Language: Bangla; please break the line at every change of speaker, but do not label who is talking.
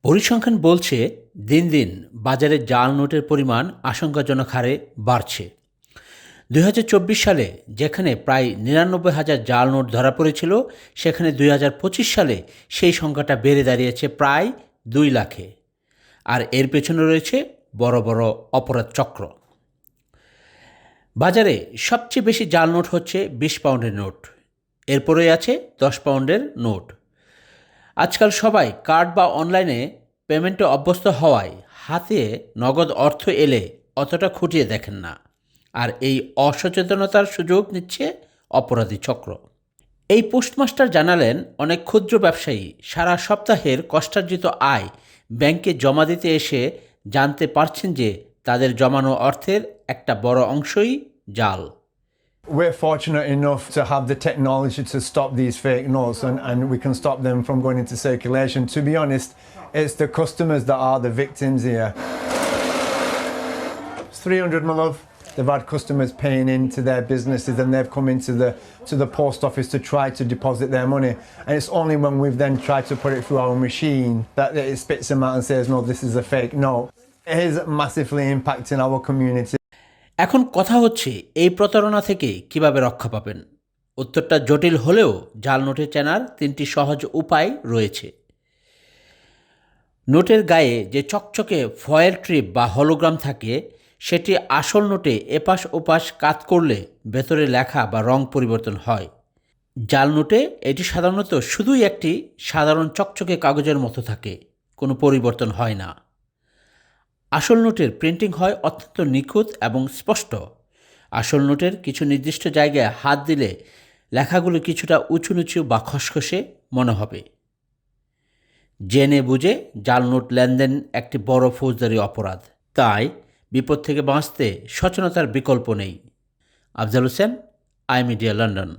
পরিসংখ্যান বলছে দিন দিন বাজারে জাল নোটের পরিমাণ আশঙ্কাজনক হারে বাড়ছে। ২০২৪ সালে যেখানে প্রায় ৯৯,০০০ জাল নোট ধরা পড়েছিল, সেখানে ২০২৫ সালে সেই সংখ্যাটা বেড়ে দাঁড়িয়েছে প্রায় ২ লাখে। আর এর পেছনে রয়েছে বড় বড় অপরাধ চক্র। বাজারে সবচেয়ে বেশি জাল নোট হচ্ছে ২০ পাউন্ডের নোট, এরপরেই আছে ১০ পাউন্ডের নোট। আজকাল সবাই কার্ড বা অনলাইনে পেমেন্টে অভ্যস্ত হওয়ায় হাতে নগদ অর্থ এলে অতটা খুঁটিয়ে দেখেন না, আর এই অসচেতনতার সুযোগ নিচ্ছে অপরাধী চক্র। এই পোস্টমাস্টার জানালেন, অনেক ক্ষুদ্র ব্যবসায়ী সারা সপ্তাহের কষ্টার্জিত আয় ব্যাংকে জমা দিতে এসে জানতে পারছেন যে তাদের জমানো অর্থের একটা বড় অংশই জাল।
We're fortunate enough to have the technology to stop these fake notes and we can stop them from going into circulation. To be honest, it's the customers that are the victims here. It's 300, my love. They've had customers paying into their businesses and they've come into the post office to try to deposit their money. And it's only when we've then tried to put it through our machine that it spits them out and says, no, this is a fake note. It is massively impacting our community.
এখন কথা হচ্ছে, এই প্রতারণা থেকে কিভাবে রক্ষা পাবেন? উত্তরটা জটিল হলেও জাল নোটে চেনার 3টি সহজ উপায় রয়েছে। নোটের গায়ে যে চকচকে ফয়েল ট্রিপ বা হলোগ্রাম থাকে, সেটি আসল নোটে এপাশ ওপাশ কাত করলে ভেতরে লেখা বা রং পরিবর্তন হয়। জাল নোটে এটি সাধারণত শুধুই একটি সাধারণ চকচকে কাগজের মতো থাকে, কোনো পরিবর্তন হয় না। আসল নোটের প্রিন্টিং হয় অত্যন্ত নিখুঁত এবং স্পষ্ট। আসল নোটের কিছু নির্দিষ্ট জায়গায় হাত দিলে লেখাগুলো কিছুটা উঁচু নিচু বা খসখসে মনে হবে। জেনে বুঝে জাল নোট লেনদেন একটি বড় ফৌজদারি অপরাধ, তাই বিপদ থেকে বাঁচতে সচেতনতার বিকল্প নেই। Afzal Hossain, I media, London.